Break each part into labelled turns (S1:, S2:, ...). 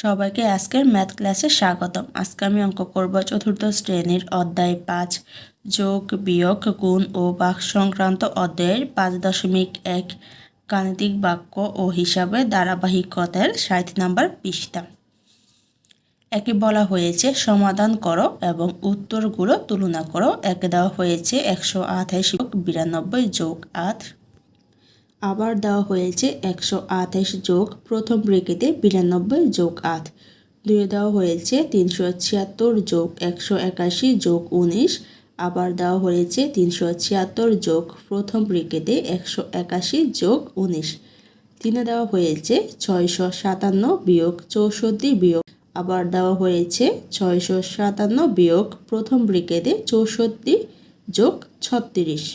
S1: সবাইকে আজকের ম্যাথ ক্লাসে স্বাগতম। আজকে আমি অঙ্ক করব চতুর্থ শ্রেণীর অধ্যায় 5 যোগ বিয়োগ গুণ ও ভাগ সংক্রান্ত অধ্যায়ের 5.1 গাণিতিক বাক্য ও হিসাবে ধারাবাহিকতার 60 নম্বর পৃষ্ঠা। একে বলা হয়েছে সমাধান করো এবং উত্তরগুলো তুলনা করো। একে দেওয়া হয়েছে 128 যোগ 92 যোগ 8। আবার দেওয়া হয়েছে 128 যোগ প্রথম ব্রেকেটে 92 যোগ 8। দুয়ে দেওয়া হয়েছে 376 যোগ 181 যোগ 19। আবার দেওয়া হয়েছে 376 যোগ প্রথম ব্রেকেটে 181 যোগ 19। তিনে দেওয়া হয়েছে 657 বিয়োগ 64 বিয়োগ। আবার দেওয়া হয়েছে 657 বিয়োগ প্রথম ব্রেকেটে 64 যোগ 36।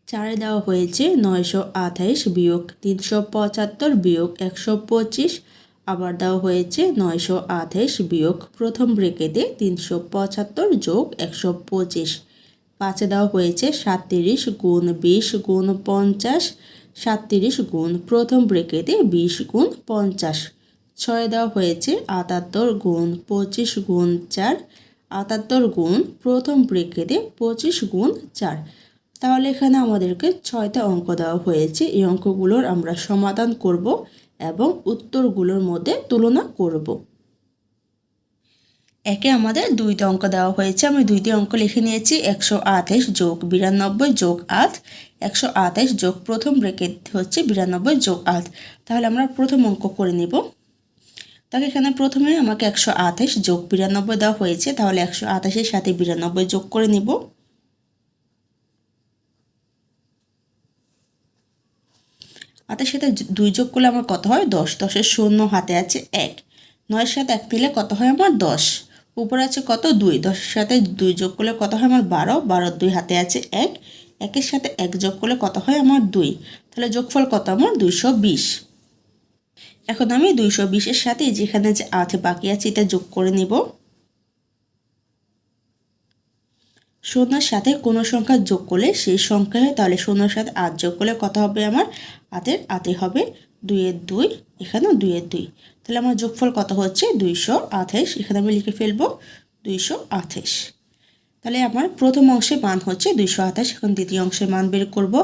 S1: চারে দেওয়া হয়েছে 928 বিয়োগ 375 বিয়োগ 125। আবার দেওয়া হয়েছে 928 বিয়োগ প্রথম ব্রেকেটে 375 যোগ 125। পাঁচে দেওয়া হয়েছে 37 গুণ 20 গুণ 50। 37 গুণ প্রথম ব্রেকেটে 20 গুণ 50। ছয়ে দেওয়া হয়েছে 78 গুণ 25 গুণ 4। 78 গুণ প্রথম ব্রেকেটে 25 গুণ 4। তাহলে এখানে আমাদেরকে 6টা অঙ্ক দেওয়া হয়েছে। এই অঙ্কগুলোর আমরা সমাধান করব এবং উত্তরগুলোর মধ্যে তুলনা করব। একে আমাদের 2টা অঙ্ক দেওয়া হয়েছে। আমি 2টি অঙ্ক লিখে নিয়েছি। 128 যোগ 92 যোগ 8। 128 যোগ প্রথম ব্রেকেট হচ্ছে 92 যোগ 8। তাহলে আমরা প্রথম অঙ্ক করে নিব। তাহলে এখানে প্রথমে আমাকে 128 যোগ 92 দেওয়া হয়েছে। তাহলে 128 এর সাথে 92 যোগ করে নিব। আটের সাথে 2 যোগ করলে আমার কত হয় 10। 10-এর শূন্য হাতে আছে 1। 9-এর সাথে 1 দিলে কত হয় আমার 10। উপরে আছে কত 2। 10-এর সাথে 2 যোগ করলে কত হয় আমার 12। 12-এর 2 হাতে আছে 1। 1-এর সাথে 1 যোগ করলে কত হয় আমার 2। তাহলে যোগফল কত আমার 220। এখন আমি 220-এর সাথে যেখানে যে 8 বাকি আছে এটা যোগ করে নিব। শূন্যের সাথে কোনো সংখ্যা যোগ করলে সেই সংখ্যা হয়। তাহলে শূন্যের সাথে 8 যোগ করলে কত হবে আমার 8 হবে 2-এর 2। এখানেও 2-এর 2। তাহলে আমার যোগফল কত হচ্ছে 228। এখানে আমি লিখে ফেলবো 228। তাহলে আমার প্রথম অংশের মান হচ্ছে 228। এখন দ্বিতীয় অংশের মান বের করব।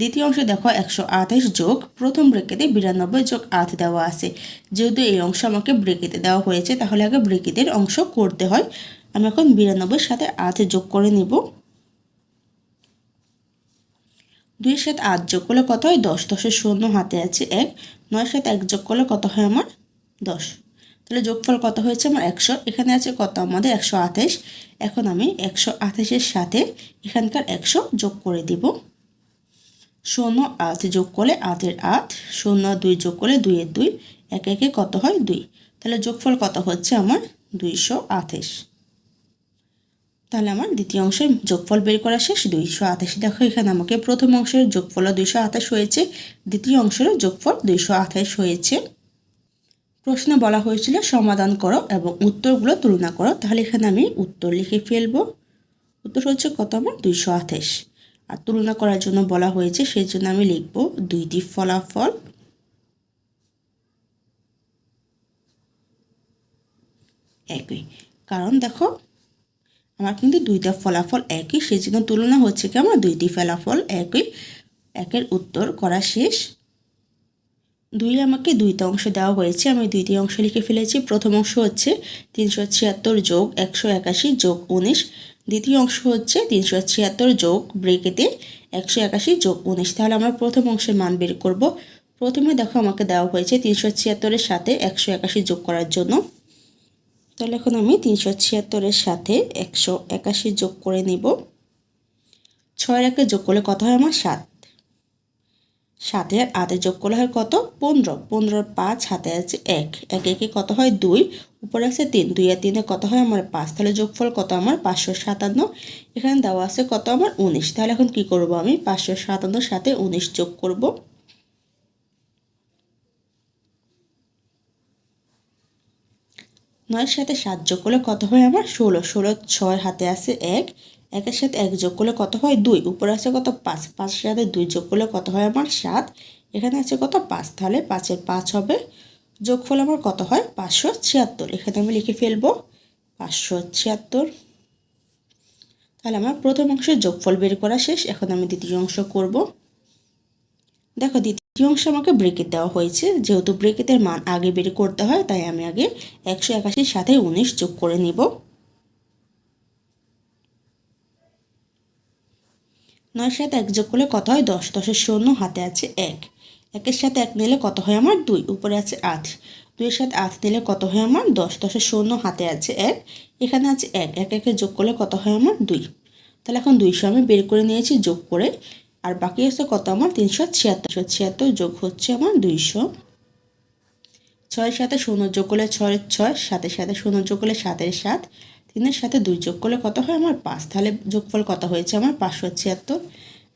S1: দ্বিতীয় অংশে দেখো 128 যোগ প্রথম ব্রেকেটে 92 যোগ 8 দেওয়া আছে। যেহেতু এই অংশ আমাকে ব্রেকেটে দেওয়া হয়েছে তাহলে আগে ব্রেকেটের অংশ করতে হয়। আমি এখন 92-এর সাথে 8 যোগ করে নিব। 2-এর সাথে 8 যোগ করলে কত হয় 10। 10-এর শূন্য হাতে আছে 1। 9-এর সাথে 1 যোগ করলে কত হয় আমার 10। তাহলে যোগফল কত হয়েছে আমার 100। এখানে আছে কত আমাদের 128। এখন আমি 128-এর সাথে এখানকার 100 যোগ করে দিব। 0 8 যোগ করলে 8-এর 8। 0 2 যোগ করলে 2-এর 2। 1 1 কত হয় 2। তাহলে যোগফল কত হচ্ছে আমার 228। তাহলে আমার দ্বিতীয় অংশের যোগফল বের করা শেষ। 228। দেখো এখানে আমাকে প্রথম অংশের যোগফল 228 হয়েছে, দ্বিতীয় অংশের যোগফল 228 হয়েছে। প্রশ্নে বলা হয়েছিল সমাধান করো এবং উত্তরগুলো তুলনা করো। তাহলে এখানে আমি উত্তর লিখে ফেলবো। উত্তর হচ্ছে কত আমার 228। আর তুলনা করার জন্য বলা হয়েছে সেই জন্য আমি লিখব দুইটি ফলাফল একই। কারণ দেখো আমার কিন্তু দুইটা ফলাফল একই, সেই জন্য তুলনা হচ্ছে কি আমার দুইটি ফলাফল একই। একের উত্তর করা শেষ। 2 আমাকে 2টা অংশ দেওয়া হয়েছে, আমি 2টি অংশ লিখে ফেলেছি। প্রথম অংশ হচ্ছে 376 যোগ 181 যোগ 19। দ্বিতীয় অংশ হচ্ছে 376 যোগ ব্রেকেটে 181 যোগ 19। তাহলে আমরা প্রথম অংশের মান বের করব। প্রথমে দেখো আমাকে দেওয়া হয়েছে 376-এর সাথে 181 যোগ করার জন্য। তাহলে এখন আমি 376-এর সাথে 181 যোগ করে নিব। 6-এর 1 যোগ করলে কত হয় আমার 7। 7-এর 8 যোগ করলে হয় কত 15। 15-এর 5 হাতে আছে 1। 1 1 কত হয় 2। উপরে আছে 3। 2 আর 3 কত হয় আমার 5। তাহলে যোগফল কত আমার 557। এখানে দেওয়া আছে কত আমার 19। তাহলে এখন কি করব আমি 557-এর সাথে 19 যোগ করব। 9-এর সাথে 7 যোগ করলে কত হয় আমার 16। 16 6 হাতে আছে 1। 1-এর সাথে 1 যোগ করলে কত হয় 2। উপরে আছে কত 5। 5-এর সাথে 2 যোগ করলে কত হয় আমার 7। এখানে আছে কত 5। তাহলে 5-এর 5 হবে যোগফল আমার কত হয় 576। এখানে আমি লিখে ফেলবো 576। তাহলে আমার প্রথম অংশের যোগফল বের করা শেষ। এখন আমি দ্বিতীয় অংশ করব। দেখো দ্বিতীয় অংশে আমাকে ব্রেকেট দেওয়া হয়েছে, যেহেতু ব্রেকেটের মান আগে বের করতে হয় তাই আমি আগে 181 সাথে 19 যোগ করে নিব। 9 সাথে 1 যোগ করলে কত হয় 10, 10 এর শূন্য, হাতে আছে 1, 1 সাথে 1 নিলে কত হয় আমার 2, উপরে আছে 8, 2 এর সাথে 8 নিলে কত হয় আমার 10, 10 এর শূন্য, হাতে আছে 1, এখানে আছে 1, 1 যোগ করলে কত হয় আমার 2। তাহলে এখন 200 আমি বের করে নিয়েছি যোগ করে, আর বাকি আছে কত আমার 376 যোগ হচ্ছে আমার 200। 6 সাথে 0 যোগ করলে 6 এর 6, 7 সাথে 0 যোগ করলে 7 এর 7, 3 এর সাথে 2 যোগ করলে কত হয় আমার 5। তাহলে যোগফল কত হয়েছে আমার 576।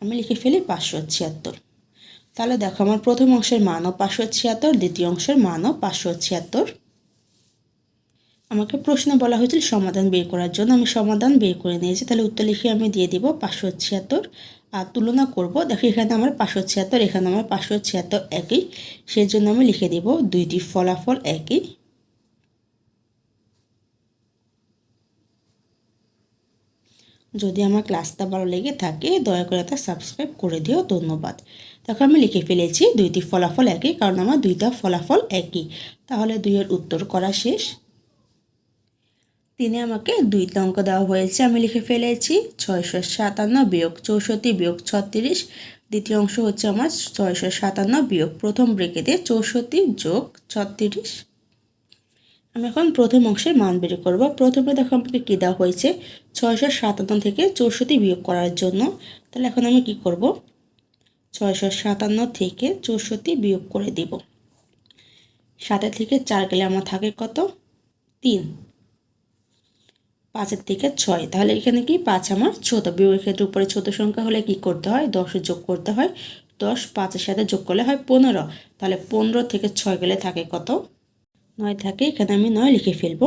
S1: আমি লিখে ফেলি 576। তাহলে দেখো আমার প্রথম অংশের মানও 576, দ্বিতীয় অংশের মানও 576। আমাকে প্রশ্নে বলা হয়েছিল সমাধান বের করার জন্য, আমি সমাধান বের করে নিয়েছি। তাহলে উত্তর লিখে আমি দিয়ে দিব 576। আর তুলনা করব, দেখো এখানে আমার 576, এখানে আমার 576 একই, সেই জন্য আমি লিখে দেব দুইটি ফলাফল একই। যদি আমার ক্লাসটা ভালো লেগে থাকে দয়া করে তা সাবস্ক্রাইব করে দিও, ধন্যবাদ। দেখো আমি লিখে ফেলেছি দুইটি ফলাফল একই, কারণ আমার দুইটা ফলাফল একই। তাহলে 2 এর উত্তর করা শেষ। 3 আমাকে 2টা অঙ্ক দেওয়া হয়েছে, আমি লিখে ফেলেছি 657 বিয়োগ 64 বিয়োগ 36। দ্বিতীয় অংশ হচ্ছে আমার 657 বিয়োগ প্রথম ব্রেকেটে 64 যোগ 36। আমি এখন প্রথম অংশের মান বের করব। প্রথমে দেখো আমাকে কী দেওয়া হয়েছে 657 থেকে 64 বিয়োগ করার জন্য। তাহলে এখন আমি কি করব 657 থেকে 64 বিয়োগ করে দিব। 7 থেকে 4 গেলে আমার থাকে কত 3, 5 থেকে 6, তাহলে এখানে কি 5 আমার ছোট, বিয়োগের ক্ষেত্রে উপরে ছোট সংখ্যা হলে কি করতে হয় 10 যোগ করতে হয়। 10 5-এর সাথে যোগ করলে হয় 15, তাহলে 15 থেকে 6 গেলে থাকে কত 9 থাকে, এখানে আমি 9 লিখে ফেলবো।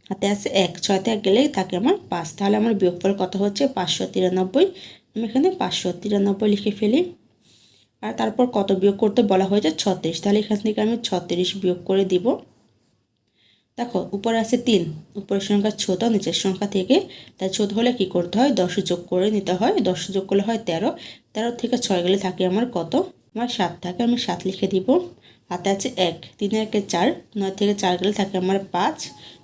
S1: হাতে আছে 1, 6 তে 1 গেলে থাকে আমার 5, তাহলে আমার বিয়োগফল কত হচ্ছে 593। আমি এখানে 593 লিখে ফেলি। আর তারপর কত বিয়োগ করতে বলা হয়েছে 36, তাহলে এখান থেকে আমি 36 বিয়োগ করে দিব। দেখো উপরে আছে 3, উপরের সংখ্যা ছোট নিচের সংখ্যা থেকে, তাই ছোট হলে কি করতে হয় 10 যোগ করে নিতে হয়। 10 যোগ করলে হয় 13, 13 থেকে 6 গেলে থাকে আমার কত আমার 7 থাকে, আমি 7 লিখে দিব। হাতে আছে 1, 3 এর 1 4, 9 থেকে 4 গেলে থাকে আমার 5,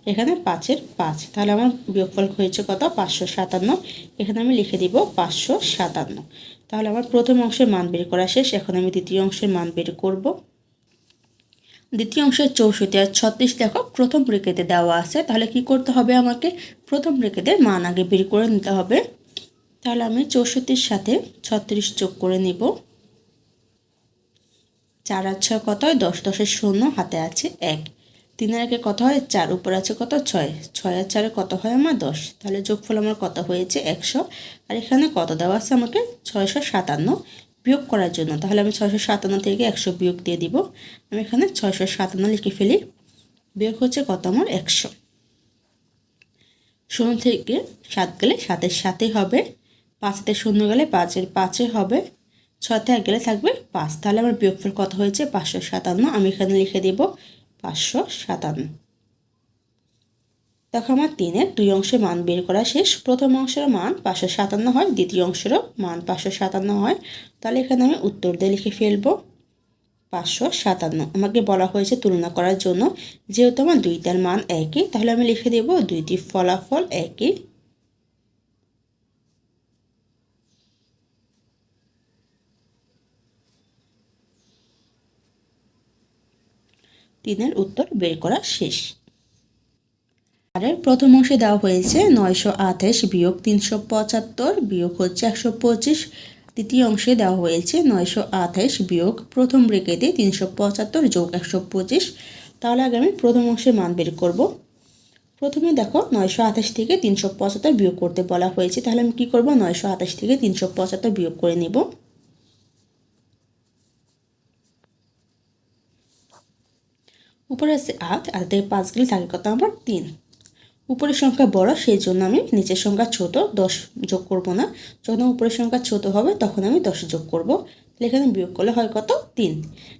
S1: এখানে 5-এর 5, তাহলে আমার বিয়োগফল হয়েছে কত 557। এখানে আমি লিখে দিব 557। তাহলে আমার প্রথম অংশের মান বের করা শেষ। এখন আমি দ্বিতীয় অংশের মান বের করব। দ্বিতীয় অংশের 64 আর 36 দেখো প্রথম ব্রেকেটে দেওয়া আছে, তাহলে কি করতে হবে আমাকে প্রথম ব্রেকেটের মান আগে বের করে নিতে হবে। তাহলে আমি 64-এর সাথে 36 যোগ করে নিব। 4 আর 6 কত হয় 10, 10 এর শূন্য, হাতে আছে 1, 3 এর 1 কত হয় 4, উপরে আছে কত 6, 6 আর 4 কত হয় আমার 10, তাহলে যোগফল আমার কত হয়েছে 100। আর এখানে কত দেওয়া আছে আমাকে 657 বিয়োগ করার জন্য, তাহলে আমি 657 থেকে 100 বিয়োগ দিয়ে দিব। আমি এখানে 657 লিখে ফেলি। বিয়োগ হচ্ছে কত আমার 100। 0 থেকে 7 গেলে 7-এর 7 হবে, 5-তে 0 গেলে 5-এর 5 হবে, 6-তে 1 গেলে থাকবে 5, তাহলে আমার বিয়োগফল কত হয়েছে 557। আমি এখানে লিখে দেব 557। দেখো আমার 3-এর 2 অংশের মান বের করা শেষ। প্রথম অংশের মান 557 হয়, দ্বিতীয় অংশেরও মান 557 হয়। তাহলে এখানে আমি উত্তর দিয়ে লিখে ফেলবো 557। আমাকে বলা হয়েছে তুলনা করার জন্য, যেহেতু আমার দুইটার মান একই তাহলে আমি লিখে দেব দুইটি ফলাফল একই। তিনের উত্তর বের করা শেষ। আর প্রথম অংশে দেওয়া হয়েছে 928 বিয়োগ 375 বিয়োগ হচ্ছে 125। দ্বিতীয় অংশে দেওয়া হয়েছে 928 বিয়োগ প্রথম ব্রেকেটে 375 যোগ 125। তাহলে আগে আমি প্রথম অংশের মান বের করব। প্রথমে দেখো 928 থেকে 375 বিয়োগ করতে বলা হয়েছে, তাহলে আমি কি করব 928 থেকে 375 বিয়োগ করে নেব। উপরে আছে 8, আর থেকে 5 গেলে থাকে কত আমার 3। উপরের সংখ্যা বড় সেই জন্য আমি নিচের সংখ্যা ছোট 10 যোগ করব না, যখন উপরের সংখ্যা ছোট হবে তখন আমি 10 যোগ করব। এখানে বিয়োগ করলে হয় কত 3।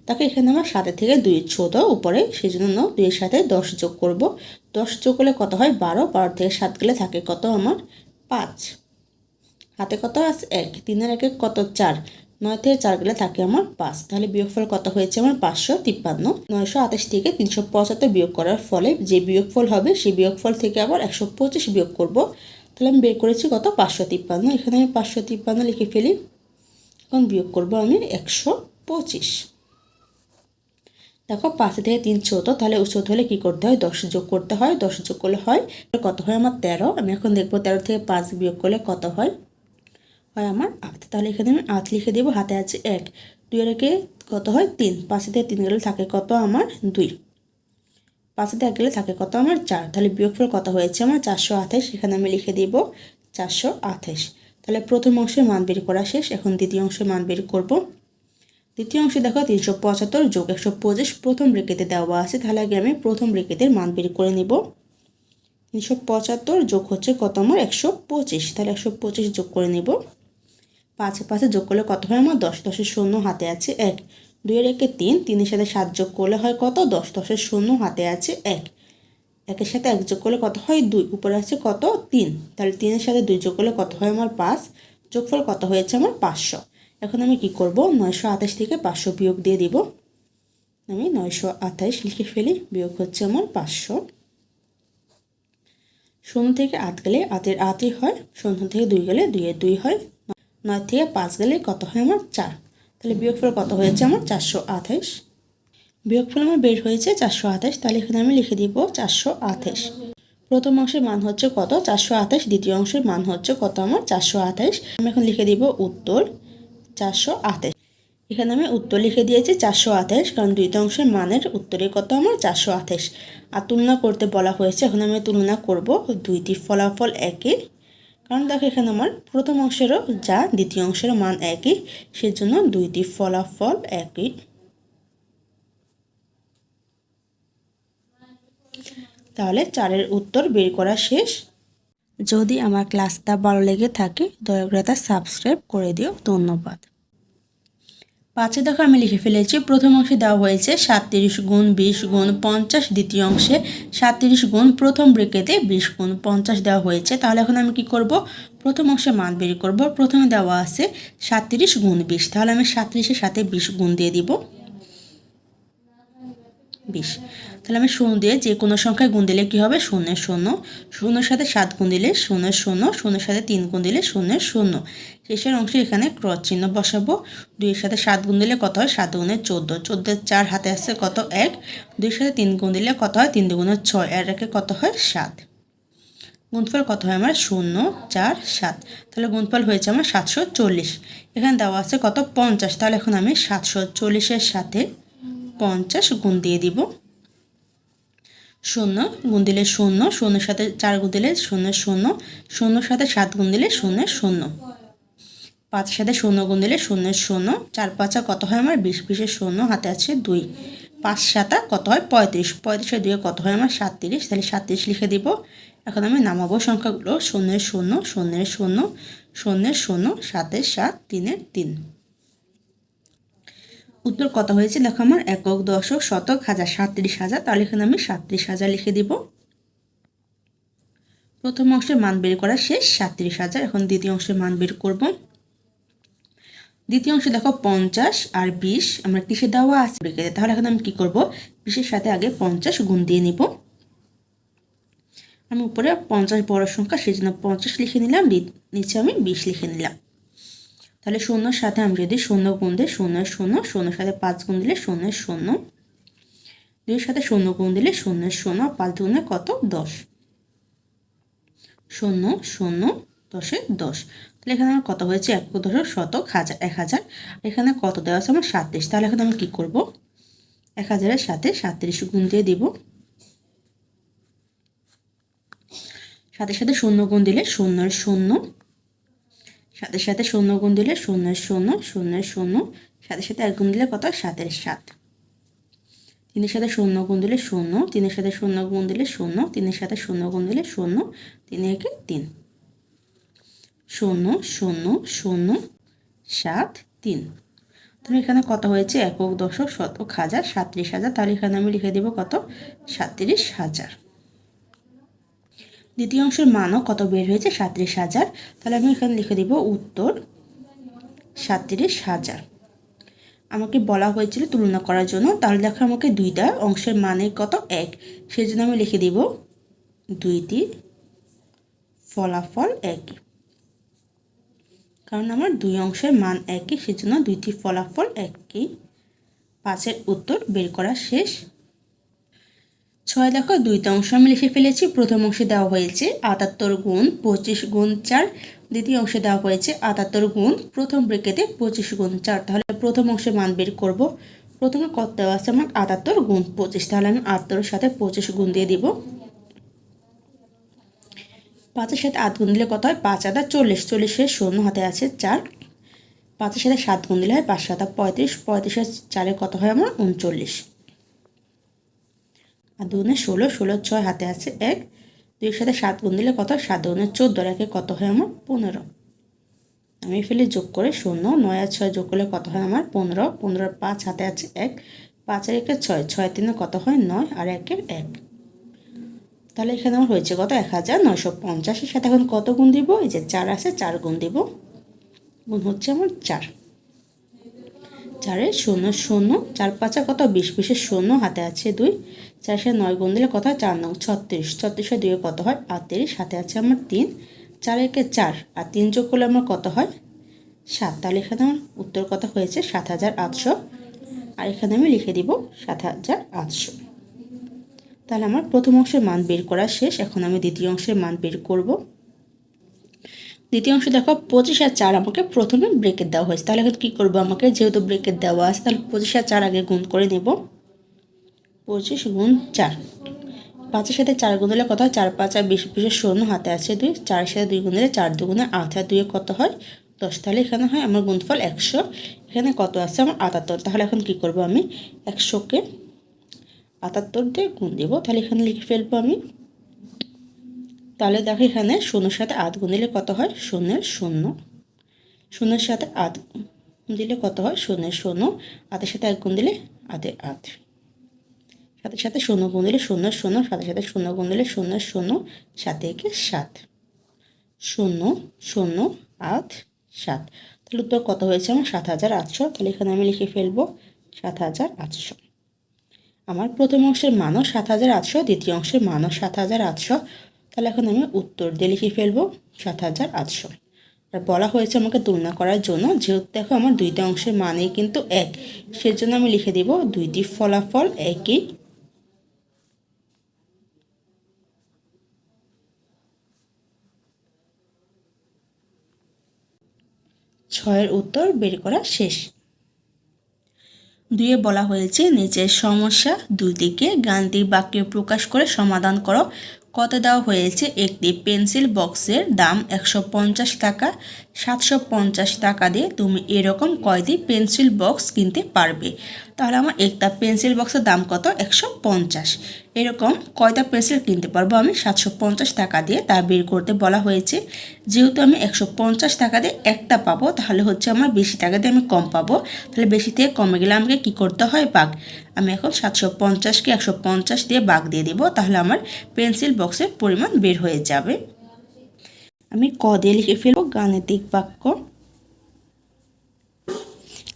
S1: তাকে এখানে আমার 7 থেকে 2 ছোট উপরে, সেই জন্য 2 এর সাথে 10 যোগ করব। 10 যোগ করলে কত হয় 12, 12 থেকে 7 গেলে থাকে কত আমার 5, হাতে কত আছে 1, 3 এর 1 কত 4, 9 থেকে 4 গেলে থাকে আমার 5। তাহলে বিয়োগফল কত হয়েছে আমার 553। 928 থেকে 375 বিয়োগ করার ফলে যে বিয়োগফল হবে সেই বিয়োগফল থেকে আবার 125 বিয়োগ করব। তাহলে আমি বের করেছি কত 553। এখানে আমি 553 লিখে ফেলি। এখন বিয়োগ করব আমি 125। দেখো 5 থেকে 3 ছোট, তাহলে ছোট হলে কি করতে হয় 10 যোগ করতে হয়। 10 যোগ করলে হয় কত হয় আমার 13। আমি এখন দেখব 13 থেকে 5 বিয়োগ করলে কত হয় আমার 8। তাহলে এখানে আমি 8 লিখে দেব, হাতে আছে 1, 2 এর 1 কত হয় 3, 5 থেকে 3 গেলে থাকে কত আমার 2, 5 থেকে 1 গেলে থাকে কত আমার 4। তাহলে বিয়োগফল কত হয়েছে আমার 428। এখানে আমি লিখে দেব 428। তাহলে প্রথম অংশের মান বের করা শেষ। এখন দ্বিতীয় অংশের মান বের করব। দ্বিতীয় অংশে দেখো 375 যোগ 125 প্রথম ব্র্যাকেটে দেওয়া আছে। তাহলে আগে আমি প্রথম ব্র্যাকেটের মান বের করে নেব। 375 যোগ হচ্ছে কত আমার 125। তাহলে 125 যোগ করে নেব। 5 5 যোগ করলে কত হয় আমার 10, 10 এর শূন্য হাতে আছে 1, 2 এর 1 3, 3 এর সাথে 7 যোগ করলে হয় কত 10, 10 এর শূন্য হাতে আছে 1, 1 এর সাথে 1 যোগ করলে কত হয় 2, উপরে আছে কত 3। তাহলে 3 এর সাথে 2 যোগ করলে কত হয় আমার 5, যোগফল কত হয়েছে আমার 500। এখন আমি কি করব 928 থেকে 500 বিয়োগ দিয়ে দিব। আমি 928 লিখে ফেলি, বিয়োগ হচ্ছে আমার 500। 0 থেকে 8 গেলে 8 এর 8ই হয়, 0 থেকে 2 গেলে 2 এর 2 হয়, 9 থেকে 5 গেলে কত হয় আমার 4। তাহলে বিয়োগফল কত হয়েছে আমার 428। বিয়োগফল আমার বের হয়েছে 428। তাহলে এখানে আমি লিখে দিব 428। প্রথম অংশের মান হচ্ছে কত 428, দ্বিতীয় অংশের মান হচ্ছে কত আমার 428। আমি এখন লিখে দিব উত্তর 428। এখানে আমি উত্তর লিখে দিয়েছি 428, কারণ দ্বিতীয় অংশের মানের উত্তরে কত আমার 428। আর তুলনা করতে বলা হয়েছে, এখন আমি তুলনা করব। দুইটি ফলাফল একই, কারণ দেখো এখানে আমার প্রথম অংশেরও যা দ্বিতীয় অংশের মান একই, সেজন্য দুইটি ফলাফল একই। তাহলে 4-এর উত্তর বের করা শেষ। যদি আমার ক্লাসটা ভালো লেগে থাকে দয়া করে তা সাবস্ক্রাইব করে দিও। ধন্যবাদ। 5 দেখো আমি লিখে ফেলেছি। প্রথম অংশে দেওয়া হয়েছে 37 গুণ 20 গুণ 50, দ্বিতীয় অংশে 37 গুণ প্রথম ব্র্যাকেটে 20 গুণ 50 দেওয়া হয়েছে। তাহলে এখন আমি কি করব প্রথম অংশে মান বের করব। প্রথমে দেওয়া আছে 37 গুণ 20, তাহলে আমি 37 এর সাথে 20 গুণ দিয়ে দিব 20। তাহলে আমি 0 দিয়ে যে কোনো সংখ্যায় গুণ দিলে কি হবে 0 0, 0 সাথে 7 গুণ দিলে 0 0, 0 সাথে 3 গুণ দিলে 0 0। শেষের অংশে এখানে ক্রস চিহ্ন বসাবো। 2 এর সাথে 7 গুণ দিলে কত হয় 7 গুণে 14, 14 4 হাতে আসছে কত 1, 2 এর সাথে 3 গুণ দিলে কত হয় 3 দুগুণে 6, এর একে কত হয় 7। গুণফল কত হয় আমার 0 4 7। তাহলে গুণফল হয়েছে আমার 740। এখানে দেওয়া আছে কত 50, তাহলে এখন আমি 740 এর সাথে 50 গুণ দিয়ে দিব। 0 গুণ দিলে 0, 0 সাথে 4 গুণ দিলে 0 0, 0 সাথে 7 গুণ দিলে 0 0, 5 সাথে 0 গুণ দিলে 0 0, 4 5 কত হয় আমার 20, 20 এর 0 হাতে আছে 2, 5 7 কত হয় 35, 35 এর 2 কত হয় আমার 37। তাহলে 37 লিখে দিব। এখন আমি নামাবো সংখ্যাগুলো 0 0 0 0 0 0 7 7 3 3। উত্তর কত হয়েছে দেখো আমার একক দশক শতক হাজার 37,000। তাহলে এখানে আমি 37,000 লিখে দিব। প্রথম অংশের মান বের করা শেষ 37,000। এখন দ্বিতীয় অংশের মান বের করব। দ্বিতীয় অংশে দেখো 50 আর 20 আমরা কিসে দেওয়া আছে ব্র্যাকেটে। তাহলে এখন আমি কি করব 20 এর সাথে আগে 50 গুণ দিয়ে নিব। আমি উপরে 50 বড় সংখ্যা সেজন্য 50 লিখে নিলাম, নিচে আমি 20 লিখে নিলাম। তাহলে 0 সাথে আমি যদি 0 গুণ দিই 0 0, 0 সাথে 5 গুণ দিলে 0 0, 2 এর সাথে 0 গুণ দিলে 0 0, 5 দুগুণে কত 10, 0 0 10 10। তাহলে এখানে আমার কত হয়েছে একক দশক শতক হাজার 1000। এখানে কত দেওয়া আছে আমার 37। তাহলে এখন আমি কি করব 1000 এর সাথে 37 গুণ দিয়ে দিব। সাথে সাথে 0 গুণ দিলে 0 0, সাথে সাথে 0 গুণ দিলে 0 0 0 0, সাথে সাথে 1 গুণ দিলে কত 7 এর 7, 3 এর সাথে 0 গুণ দিলে 0, 3 এর সাথে 0 গুণ দিলে 0, 3 এর সাথে 0 গুণ দিলে 0, 3 একে 3, 0 0 0 7 3। এখানে কত হয়েছে একক দশক শতক হাজার 37,000, তাহলে এখানে আমি লিখে দেব কত 37,000। দ্বিতীয় অংশের মানও কত বের হয়েছে 37,000, তাহলে আমি এখানে লিখে দিব উত্তর 37,000। আমাকে বলা হয়েছিল তুলনা করার জন্য, তাহলে দেখো আমাকে দুইটা অংশের মানে কত এক, সেই জন্য আমি লিখে দিব দুইটি ফলাফল একই, কারণ আমার দুই অংশের মান একই, সেজন্য দুইটি ফলাফল একই। 5-এর উত্তর বের করা শেষ। 6 দেখো দুইটা অংশ আমি লিখে ফেলেছি। প্রথম অংশে দেওয়া হয়েছে 78 গুণ 25 গুণ 4, দ্বিতীয় অংশে দেওয়া হয়েছে 78 গুণ প্রথম ব্র্যাকেটে 25 গুণ 4। তাহলে প্রথম অংশের মান বের করব। প্রথমে কত দেওয়া আছে আমার 78 গুণ 25, তাহলে আমি 78-এর সাথে 25 গুণ দিয়ে দিব। 5-এর সাথে 8 গুণ দিলে কত হয় 5 আদা 40, 40-এর শূন্য হাতে আছে 4। 5-এর সাথে 7 গুণ দিলে হয় 5 7 35, 35-এর 4-এ কত হয় আমার 39। আর 2 গুণে 16, 16 6 হাতে আছে 1। 2-এর সাথে 7 গুণ দিলে কত 7 গুণে 14, একে কত হয় আমার 15। আমি ফেলে যোগ করে 0, 9 আর 6 যোগ করলে কত হয় আমার 15, 15-এর 5 হাতে আছে 1, 5-এর 1 6, 6 3-এ কত হয় 9 আর 1-এর 1। তাহলে এখানে আমার হয়েছে কত 1950। এর সাথে এখন কত গুণ দিব, এই যে 4 আছে 4 গুণ দিব, গুণ হচ্ছে আমার 4। 4-এর 0 0, 4 5 কত 20, 20-এর 0 হাতে আছে 2। 4-এর সাথে 9 গুণ দিলে কত হয় 4 9 36, 36-এর 2 কত হয় 38, হাতে আছে আমার 3। 4-এর 4 আর 3 যোগ করলে আমার কত হয় 7। তাহলে এখানে আমার উত্তর কত হয়েছে 7,800, আর এখানে আমি লিখে দিব 7,800। তাহলে আমার প্রথম অংশের মান বের করা শেষ। এখন আমি দ্বিতীয় অংশের মান বের করব। দ্বিতীয় অংশ দেখো 25 আর 4 আমাকে প্রথমে ব্রেকেট দেওয়া হয়েছে, তাহলে এখন কী করবো, আমাকে যেহেতু ব্রেকেট দেওয়া আছে তাহলে 25 আর 4 আগে গুণ করে নেব। 25 গুণ 4, 5-এর সাথে 4 গুণ দিলে কত হয় 4 5 আর 20, 20-এর 0 হাতে আছে 2। 4-এর সাথে 2 গুণ দিলে 4 2 গুণে 8 আর 2-এ কত হয় 10। তাহলে এখানে হয় আমার গুণফল 100। এখানে কত আছে আমার 78। তাহলে এখন কি করব, আমি 100-কে 78 দিয়ে গুণ দেব। তাহলে এখানে লিখে ফেলবো আমি। তাহলে দেখো এখানে 0-এর সাথে 8 গুণ দিলে কত হয় 0-এর 0, 0-এর সাথে 8 গুণ দিলে কত হয় 0-এর 0, 8-এর সাথে 1 গুণ দিলে 8-এর 8, সাথে সাথে 0 গুণ দিলে 0-এর 0, সাথে সাথে 0 গুণ দিলে 0-এর 0, 7 একে 7, 0 0 8 7। তাহলে উত্তর কত হয়েছে আমার 7,800। তাহলে এখানে আমি লিখে ফেলবো 7,800। আমার প্রথম অংশের মানও 7,800, দ্বিতীয় অংশের মানও 7,800। তাহলে এখন আমি উত্তর দিয়ে লিখে ফেলবো 7,800। আর বলা হয়েছে আমাকে তুলনা করার জন্য, যেহেতু দেখো আমার দুইটা অংশের মানেই কিন্তু এক, সেজন্য আমি লিখে দিব দুইটি ফলাফল একই। 6-এর উত্তর বের করা শেষ। 2-এ বলা হয়েছে নিচের সমস্যা দুইটিকে গাণিতিক বাক্যে প্রকাশ করে সমাধান করো। কত দেওয়া হয়েছে একটি পেন্সিল বক্সের দাম 150 টাকা, 750 টাকা দিয়ে তুমি এরকম কয়টি পেন্সিল বক্স কিনতে পারবে। তাহলে আমার একটা পেন্সিল বক্সের দাম কত 150, এরকম কয়টা পেন্সিল কিনতে পারবো আমি 750 টাকা দিয়ে, তা বের করতে বলা হয়েছে। যেহেতু আমি 150 টাকা দিয়ে একটা পাবো, তাহলে হচ্ছে আমার বেশি টাকা দিয়ে আমি কম পাবো। তাহলে বেশি থেকে কমে গেলে আমাকে কী করতে হয় ভাগ। আমি এখন 750-কে 150 দিয়ে ভাগ দিয়ে দিব, তাহলে আমার পেন্সিল বক্সের পরিমাণ বের হয়ে যাবে। আমি ক দিয়ে লিখে ফেলবো গাণিতিক বাক্য।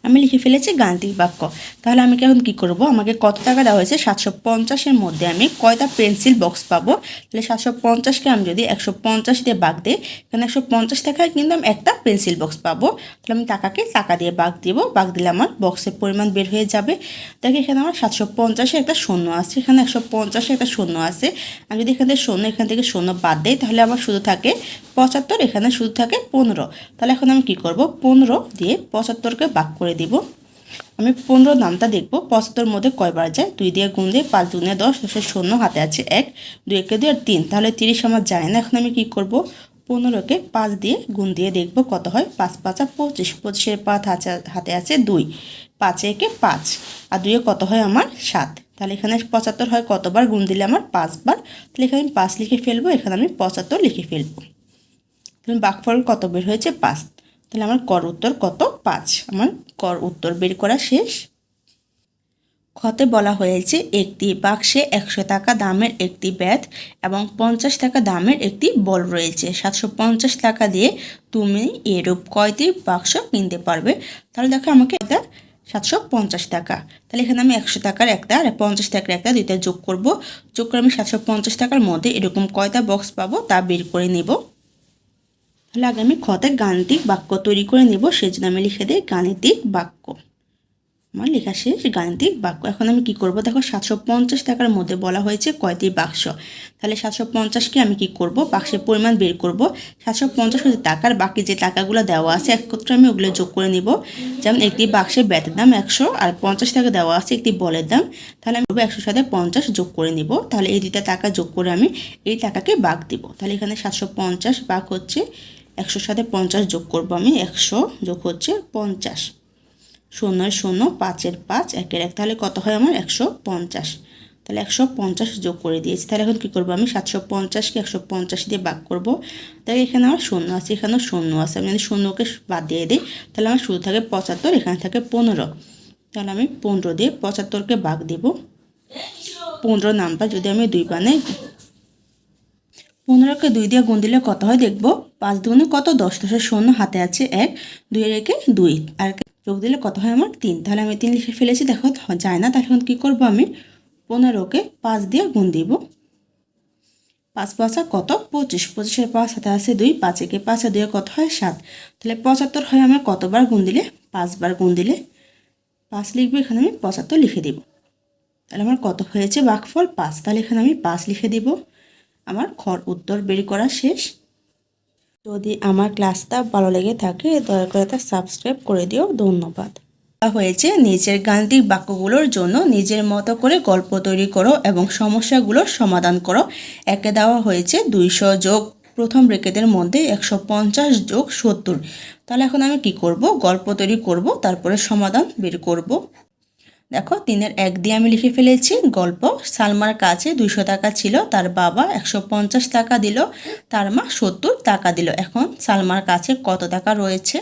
S1: আমি লিখে ফেলেছি গাণিতিক বাক্য। তাহলে আমি এখন কী করব, আমাকে কত টাকা দেওয়া হয়েছে 750-এর মধ্যে আমি কয়টা পেন্সিল বক্স পাবো। তাহলে 750-কে আমি যদি 150 দিয়ে ভাগ দিই, এখানে 150 টাকায় কিন্তু আমি একটা পেন্সিল বক্স পাবো। তাহলে আমি টাকাকে টাকা দিয়ে ভাগ দিব, ভাগ দিলে আমার বক্সের পরিমাণ বের হয়ে যাবে। দেখি এখানে আমার 750-এ একটা শূন্য আছে, এখানে 150-এ একটা শূন্য আছে। আমি যদি এখান থেকে এখান থেকে শূন্য বাদ দিই, তাহলে আমার শুধু থাকে 75, এখানে শুধু থাকে 15। তাহলে এখন আমি কি করব, 15 দিয়ে 75-কে ভাগ করে দিব। আমি 15 নামটা দেখব 75-এর মধ্যে কয়বার যায়, 2 দিয়ে গুণ দিয়ে 5 2 10, 10-এর শূন্য হাতে আছে 1, 2 1 2 আর 3, তাহলে 30 আমার যায় না। এখন আমি কি করব, 15-কে 5 দিয়ে গুণ দিয়ে দেখব কত হয়, 5 5 25, 25-এর 5 হাতে আছে 2, 5 1 5, আর 2 কত হয় আমার 7। তাহলে এখানে 75 হয় কতবার গুণ দিলে আমার 5 বার। তাহলে এখানে আমি 5 লিখে ফেলবো, এখানে আমি 75 লিখে ফেলবো। ভাগফল কত বের হয়েছে 5। তাহলে আমার কর উত্তর কত? 5। আমার কর উত্তর বের করা শেষ। খতে বলা হয়েছে একটি বাক্সে 100 টাকা দামের একটি ব্যাট এবং 50 টাকা দামের একটি বল রয়েছে। 750 টাকা দিয়ে তুমি এরূপ কয়টি বাক্স কিনতে পারবে? তাহলে দেখো আমাকে এটা 750 টাকা। তাহলে এখানে আমি 100 টাকার একটা আর 50 টাকার একটা দুইটা যোগ করব। যোগ করে আমি 750 টাকার মধ্যে এরকম কয়টা বক্স পাবো তা বের করে নেব। তাহলে আগে আমি খতে গাণিতিক বাক্য তৈরি করে নেব, সেজন্য আমি লিখে দিই গাণিতিক বাক্য। আমার লেখা শেষ, গাণিতিক বাক্য। এখন আমি কি করব? দেখো 750 টাকার মধ্যে বলা হয়েছে কয়টি বাক্স। তাহলে 750কে আমি কি করব? বাক্সের পরিমাণ বের করব। 750 হচ্ছে টাকার, বাকি যে টাকাগুলো দেওয়া আছে একত্রে আমি ওগুলো যোগ করে নিব। যেমন একটি বাক্সের ব্যাটের দাম 100 আর 50 টাকা দেওয়া আছে একটি বলের দাম। তাহলে আমি 100 সাথে 50 যোগ করে নিব। তাহলে এই দুইটা টাকা যোগ করে আমি এই টাকাকে ভাগ দিব। তাহলে এখানে 750 ভাগ হচ্ছে 100 সাথে 50 যোগ করব আমি, 100 যোগ হচ্ছে 50। 0 0 5 5 1 1, তাহলে কত হয় আমার? 150। তাহলে 150 যোগ করে দিয়েছি। তাহলে এখন কী করবো? আমি 750কে 150 দিয়ে ভাগ করব। তাহলে এখানে আমার 0 আছে, এখানেও 0 আছে। আমি যদি 0কে বাদ দিয়ে দিই তাহলে আমার শুধু থাকে 75, এখানে থাকে 15। তাহলে আমি 15 দিয়ে 75কে ভাগ দিব। 15 নাম্বার যদি আমি 2 বানাই, 15কে 2 দিয়ে গুণ দিলে কত হয় দেখব। 5 দুগুণে কত? 10, 10 0 হাতে আছে 1, 2 এর একে 2 আর যোগ দিলে কত হয় আমার? 3। তাহলে আমি 3 লিখে ফেলেছি, দেখো যায় না। তাহলে এখন কী করবো? আমি 15কে 5 দিয়ে গুণ দিব। 5 5 কত? 25, 25-এর 5 হাতে আছে 2, 5 একে 5 আর 2 কত হয়? 7। তাহলে 75 হয় আমার কতবার গুণ দিলে? 5 বার গুণ দিলে। 5 লিখবো, এখানে আমি 75 লিখে দিব। তাহলে আমার কত হয়েছে? ভাগফল 5। তাহলে এখানে আমি 5 লিখে দিব। আমার খর উত্তর বের করা শেষ। যদি আমার ক্লাসটা ভালো লেগে থাকে দয়া করে তা সাবস্ক্রাইব করে দিও। ধন্যবাদ। হয়েছে নিচের গাণিতিক বাক্যগুলোর জন্য নিজের মতো করে গল্প তৈরি করো এবং সমস্যাগুলোর সমাধান করো। একে দেওয়া হয়েছে 200 যোগ প্রথম ব্র্যাকেটের মধ্যে 150 যোগ 70। তাহলে এখন আমি কি করব? গল্প তৈরি করব, তারপরে সমাধান বের করব। দেখো 3-এর 1 দিয়ে আমি লিখে ফেলেছি গল্প। সালমার কাছে 200 টাকা ছিল, তার বাবা 150 টাকা দিল, তার মা 70 টাকা দিল। এখন সালমার কাছে কত টাকা রয়েছে?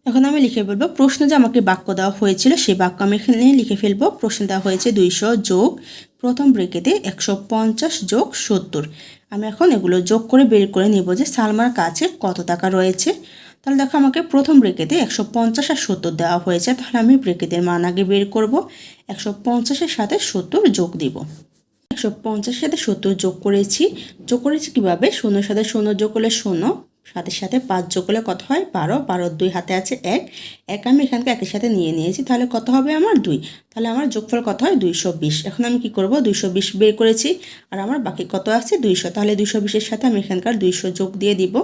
S1: এখন আমি লিখে ফেলবো প্রশ্ন যে আমাকে বাক্য দেওয়া হয়েছিল সেই বাক্য আমি এখানে লিখে ফেলবো। প্রশ্ন দেওয়া হয়েছে 200 যোগ প্রথম ব্র্যাকেটে 150 যোগ 70। আমি এখন এগুলো যোগ করে বের করে নিব যে সালমার কাছে কত টাকা রয়েছে। তাহলে দেখো আমাকে প্রথম ব্র্যাকেটে 150 আর 70 দেওয়া হয়েছে। তাহলে আমি ব্র্যাকেটের মান আগে বের করব। 150-এর সাথে 70 যোগ দিব। 150-এর সাথে 70 যোগ করেছি কিভাবে? 0-এর সাথে 0 যোগ করলে 0, সাথে সাথে 5 যোগ করলে কত হয়? 12, 12 2 হাতে আছে 1 আমি এখানকে একের সাথে নিয়ে নিয়েছি। তাহলে কত হবে আমার? 2। তাহলে আমার যোগফল কত হয়? 220। এখন আমি কি করব? 220 বের করেছি আর আমার বাকি কত আছে? 200। তাহলে 220-এর সাথে আমি এখানকার 200 যোগ দিয়ে দিব।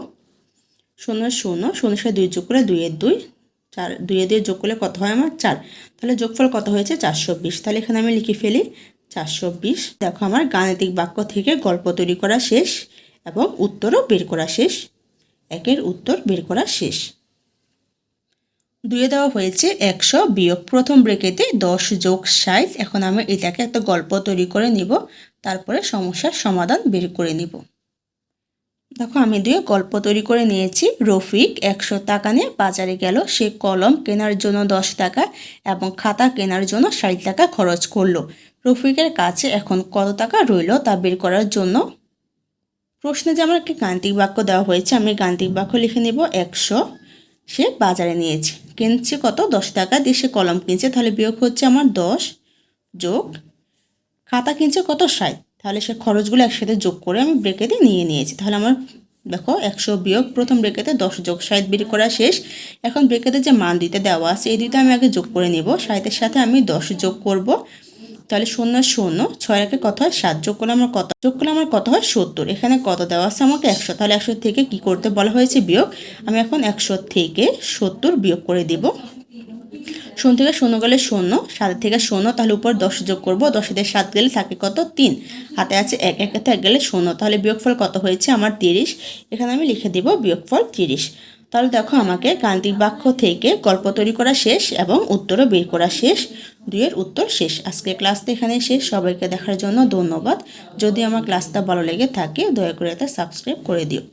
S1: 0 0 0-এর সাথে 2 যোগ করলে 2 এর 2, 4 2 এর 2 যোগ করলে কত হয় আমার? 4। তাহলে যোগফল কত হয়েছে? 420। তাহলে এখানে আমি লিখে ফেলি 420। দেখো আমার গাণিতিক বাক্য থেকে গল্প তৈরি করা শেষ এবং উত্তরও বের করা শেষ। একের উত্তর বের করা শেষ। 2-এ দেওয়া হয়েছে 100 বিয়োগ প্রথম ব্র্যাকেটে 10 যোগ 60। এখন আমি এটাকে একটা গল্প তৈরি করে নিব, তারপরে সমস্যার সমাধান বের করে নিব। দেখো আমি 2 গল্প তৈরি করে নিয়েছি। রফিক 100 টাকা নিয়ে বাজারে গেল। সে কলম কেনার জন্য 10 টাকা এবং খাতা কেনার জন্য 60 টাকা খরচ করলো। রফিকের কাছে এখন কত টাকা রইল তা বের করার জন্য প্রশ্নে যে আমার একটি গাণিতিক বাক্য দেওয়া হয়েছে, আমি গাণিতিক বাক্য লিখে নেব। 100 সে বাজারে নিয়েছে, কিনছে কত? 10 টাকা দিয়ে সে কলম কিনছে। তাহলে বিয়োগ হচ্ছে আমার 10 যোগ খাতা কিনছে কত? 60। তাহলে সে খরচগুলো একসাথে যোগ করে আমি ব্র্যাকেটে নিয়ে নিয়েছি। তাহলে আমার দেখো 100 বিয়োগ প্রথম ব্র্যাকেটে 10 যোগ 60 বের করা শেষ। এখন ব্র্যাকেটে যে মান দুইটা দেওয়া আছে এই দুইটা আমি আগে যোগ করে নেব। 60-এর সাথে আমি 10 যোগ করব। তাহলে 0 0 6 একে কত হয়? 7 যোগ করলে আমার কত হয়? 70। এখানে কত দেওয়া আছে আমাকে? 100। তাহলে 100 থেকে কি করতে বলা হয়েছে? বিয়োগ। আমি এখন 100 থেকে 70 বিয়োগ করে দিব। 0 থেকে 0 গেলে 0, 7 থেকে 0, তাহলে উপর 10 যোগ করব। 10 থেকে 7 গেলে থাকে কত? 3, হাতে আছে 1, 1 থেকে 1 গেলে 0। তাহলে বিয়োগফল কত হয়েছে আমার? 30। এখানে আমি লিখে দিব বিয়োগফল 30। তাহলে দেখো আমাকে গাণিতিক বাক্য থেকে গল্প তৈরি করা শেষ এবং উত্তরও বের করা শেষ। 2-এর উত্তর শেষ। আজকের ক্লাসটা এখানে শেষ। সবাইকে দেখার জন্য ধন্যবাদ। যদি আমার ক্লাসটা ভালো লেগে থাকে দয়া করে এটা সাবস্ক্রাইব করে দিও।